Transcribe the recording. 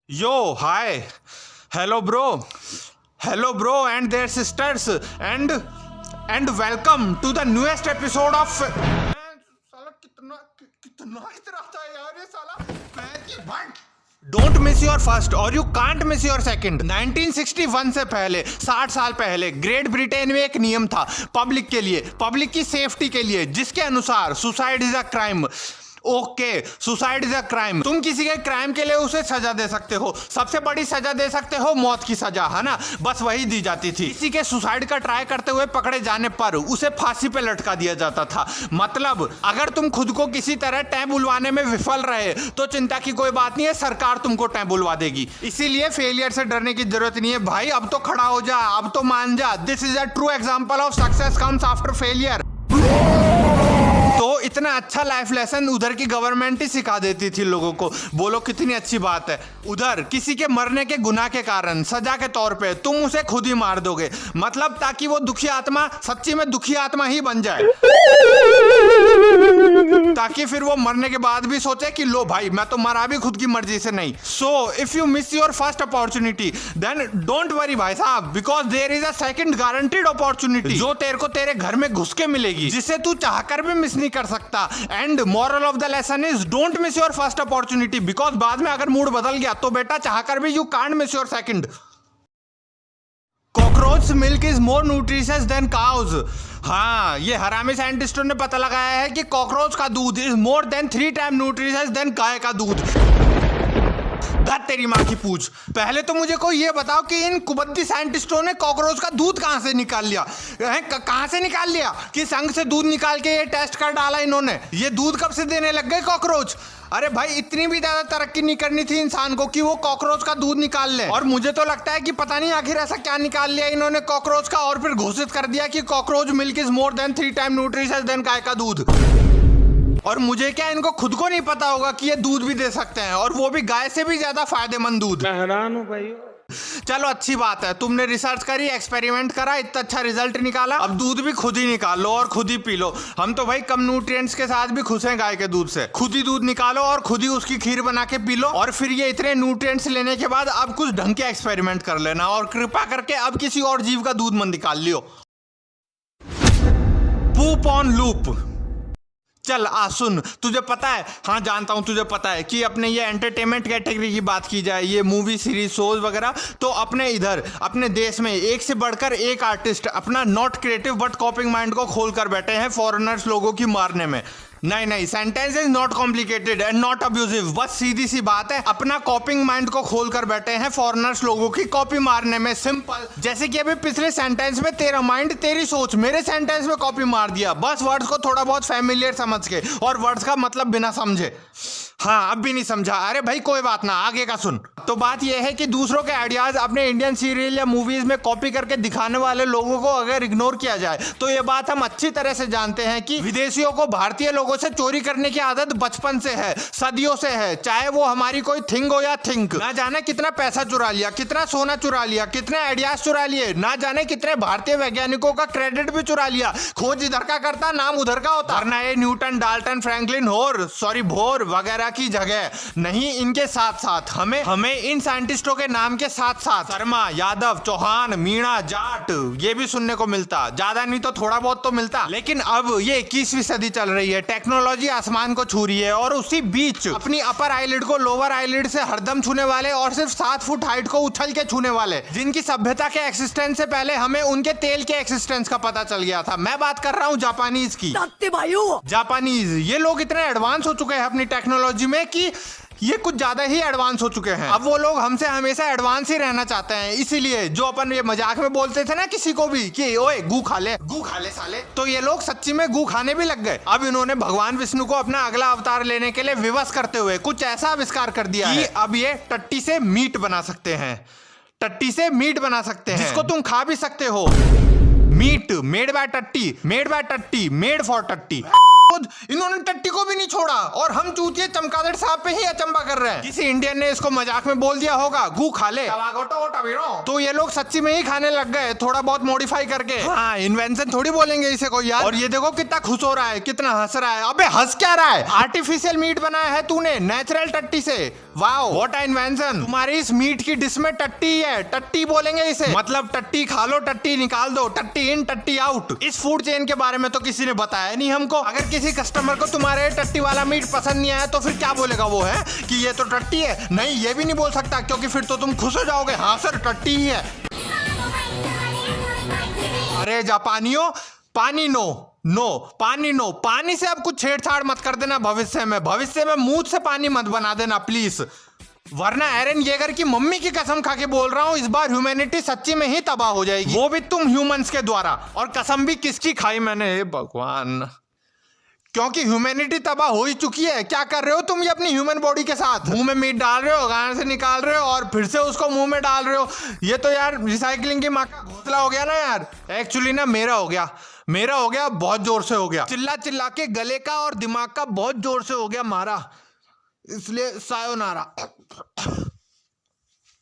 Yo, hi. Hello, bro, and their sisters, and welcome to the newest episode of. साला कितना इतराता है यार ये साला पैर की भंट. Don't miss your first or you can't miss your second. 1961 से पहले 60 साल पहले ग्रेट ब्रिटेन में एक नियम था पब्लिक के लिए, पब्लिक की सेफ्टी के लिए, जिसके अनुसार suicide is a crime. Okay, suicide is a crime. तुम किसी के क्राइम के लिए उसे सजा दे सकते हो, सबसे बड़ी सजा दे सकते हो मौत की सजा, है ना. बस वही दी जाती थी. किसी के सुसाइड का ट्राई करते हुए पकड़े जाने पर उसे फांसी पे लटका दिया जाता था. मतलब अगर तुम खुद को किसी तरह टैब बुलवाने में विफल रहे तो चिंता की कोई बात नहीं है, सरकार तुमको टैब बुलवा देगी. इसीलिए फेलियर से डरने की जरूरत नहीं है भाई. अब तो खड़ा हो जा, अब तो मान जा. This is a true example of success comes after failure. तो इतना अच्छा लाइफ लेसन उधर की गवर्नमेंट ही सिखा देती थी लोगों को. बोलो कितनी अच्छी बात है. उधर किसी के मरने के गुनाह के कारण सजा के तौर पे तुम उसे खुद ही मार दोगे, मतलब ताकि वो दुखी आत्मा सच्ची में दुखी आत्मा ही बन जाए, ताकि फिर वो मरने के बाद भी सोचे कि लो भाई मैं तो मरा भी खुद की मर्जी से नहीं. So if you miss your first opportunity then don't worry भाई साहब, because there is a second guaranteed opportunity जो तेरे को तेरे घर में घुस के मिलेगी, जिसे तू चाहकर भी मिस नहीं कर सकता. And moral of the lesson is don't miss your first opportunity, because बाद में अगर मूड बदल गया तो बेटा चाहकर भी you can't miss your second. Cockroach milk is more nutritious than cows. हाँ, ये हरामी साइंटिस्टों ने पता लगाया है कि कॉकरोच का दूध is more than 3 time nutritious than गाय का दूध. तेरी माँ की पूछ. पहले तो मुझे कोई ये बताओ कि इन कुबद्दी साइंटिस्टों ने कॉकरोच का दूध कहां से निकाल लिया, कहां से निकाल लिया कि संग से दूध निकाल के ये टेस्ट कर डाला इन्होंने. ये दूध कब से देने लग गए कॉकरोच. अरे भाई इतनी भी ज्यादा तरक्की नहीं करनी थी इंसान को कि वो कॉकरोच का दूध निकाल ले. और मुझे तो लगता है कि पता नहीं आखिर ऐसा क्या निकाल लिया इन्होंने कॉकरोच का, और फिर घोषित कर दिया कि cockroach milk is more than 3 time nutritious than गाय का दूध. और मुझे क्या, इनको खुद को नहीं पता होगा कि ये दूध भी दे सकते हैं, और वो भी गाय से भी ज्यादा फायदेमंद दूध. मैं हैरान हूं भाई. चलो अच्छी बात है, तुमने रिसर्च करी, एक्सपेरिमेंट करा, इतना अच्छा रिजल्ट निकाला, अब दूध भी खुद ही निकाल लो और खुद ही पी लो. हम तो भाई कम न्यूट्रिएंट्स के साथ भी खुश हैं गाय के दूध से. खुद ही दूध निकालो और खुद ही उसकी खीर बना के पी लो. और फिर ये इतने न्यूट्रिएंट्स लेने के बाद अब कुछ ढंग के एक्सपेरिमेंट कर लेना, और कृपा करके अब किसी और जीव का दूध मत निकाल लियो. पूप ऑन लूप. चल सुन, तुझे पता है, हाँ जानता हूँ तुझे पता है कि अपने ये एंटरटेनमेंट कैटेगरी की बात की जाए, ये मूवी सीरीज शोज वगैरह, तो अपने इधर अपने देश में एक से बढ़कर एक आर्टिस्ट अपना नॉट क्रिएटिव बट कॉपिंग माइंड को खोल कर बैठे हैं फॉरेनर्स लोगों की मारने में. नहीं, sentence is not complicated and not abusive. बस सीधी सी बात है, अपना कॉपिंग माइंड को खोल कर बैठे हैं फॉरेनर्स लोगों की कॉपी मारने में. सिंपल. जैसे कि अभी पिछले सेंटेंस में तेरा माइंड तेरी सोच मेरे सेंटेंस में कॉपी मार दिया, बस वर्ड्स को थोड़ा बहुत फैमिलियर समझ के, और वर्ड्स का मतलब बिना समझे. हाँ, अब भी नहीं समझा. अरे भाई कोई बात ना, आगे का सुन. तो बात यह है कि दूसरों के आइडियाज अपने इंडियन सीरियल या मूवीज में कॉपी करके दिखाने वाले लोगों को अगर इग्नोर किया जाए तो ये बात हम अच्छी तरह से जानते हैं कि विदेशियों को भारतीय लोगों से चोरी करने की आदत बचपन से है, सदियों से है, चाहे वो हमारी कोई थिंग हो या थिंक. ना जाने कितना पैसा चुरा लिया, कितना सोना चुरा लिया, कितने आइडियाज चुरा लिए, ना जाने कितने भारतीय वैज्ञानिकों का क्रेडिट भी चुरा लिया. खोज इधर का करता, नाम उधर का होता. वरना ये न्यूटन, डाल्टन, फ्रैंकलिन, भोर वगैरह की जगह नहीं, इनके साथ साथ हमें इन साइंटिस्टों के नाम के साथ साथ शर्मा, यादव, चौहान, मीणा, जाट ये भी सुनने को मिलता. ज्यादा नहीं तो थोड़ा बहुत तो मिलता. लेकिन अब ये 21वीं सदी चल रही है, टेक्नोलॉजी आसमान को छू रही है, और उसी बीच अपनी अपर आईलिड को लोअर आईलिड से हरदम छूने वाले और सिर्फ 7 फुट हाइट को उछल के छूने वाले, जिनकी सभ्यता के एक्सिस्टेंस से पहले हमें उनके तेल के एक्सिस्टेंस का पता चल गया था. मैं बात कर रहा हूँ जापानीज की. जापानीज ये लोग इतने एडवांस हो चुके हैं अपनी टेक्नोलॉजी में कि ये कुछ ज्यादा ही एडवांस हो चुके हैं. अब वो लोग हमसे हमेशा एडवांस ही रहना चाहते हैं. इसीलिए जो अपन ये मजाक में बोलते थे ना किसी को भी कि ओए गू खा ले साले, तो ये लोग सच्ची में गू खाने भी लग गए. अब इन्होंने भगवान विष्णु को अपना अगला अवतार लेने के लिए विवश करते हुए कुछ ऐसा आविष्कार कर दिया कि अब ये टट्टी से मीट बना सकते हैं, जिसको तुम खा भी सकते हो. मीट मेड बाय टट्टी, मेड बाय टट्टी, मेड फॉर टट्टी। इन्होंने टट्टी को भी नहीं छोड़ा और हम चूतिए चमगादड़ साहब पे ही अचंबा कर रहे हैं। किसी इंडियन ने इसको मजाक में बोल दिया होगा गू खा ले, तो ये लोग सच्ची में ही खाने लग गए, थोड़ा बहुत मॉडिफाई करके। हाँ, इन्वेंशन थोड़ी बोलेंगे इसे कोई यार। और ये देखो कितना खुश हो रहा है, कितना हंस रहा है। अबे हंस क्या रहा है? आर्टिफिशियल मीट बनाया है तूने नेचुरल टट्टी से। Wow what a invention. तुम्हारी इस मीट की डिश में टट्टी है, टट्टी बोलेंगे इसे, मतलब टट्टी खा लो, टट्टी निकाल दो, टट्टी इन टट्टी आउट। इस फूड चेन के बारे में तो किसी ने बताया नहीं हमको। अगर किसी कस्टमर को तुम्हारे टट्टी वाला मीट पसंद नहीं आया तो फिर क्या बोलेगा वो, है कि ये तो टट्टी है? नहीं, ये भी नहीं बोल सकता क्योंकि फिर तो तुम खुश हो जाओगे, हाँ सर टट्टी ही है। अरे जापानियों, पानी नो नो, पानी नो, पानी से अब कुछ छेड़छाड़ मत कर देना भविष्य में मुंह से पानी मत बना देना प्लीज, वरना एरन येगर की मम्मी की कसम खा के बोल रहा हूं, इस बार ह्यूमैनिटी सच्ची में ही तबाह हो जाएगी, वो भी तुम ह्यूमंस के द्वारा। और कसम भी किसकी खाई मैंने, हे भगवान, क्योंकि ह्यूमैनिटी तबाह हो ही चुकी है। क्या कर रहे हो तुम ये अपनी ह्यूमन बॉडी के साथ? मुंह में मीट डाल रहे हो, गाना से निकाल रहे हो और फिर से उसको मुंह में डाल रहे हो। ये तो यार रिसाइकलिंग की माँ का घोंसला हो गया ना यार। एक्चुअली ना मेरा हो गया, बहुत जोर से हो गया, चिल्ला चिल्ला के गले का और दिमाग का बहुत जोर से हो गया मारा, इसलिए सायोनारा।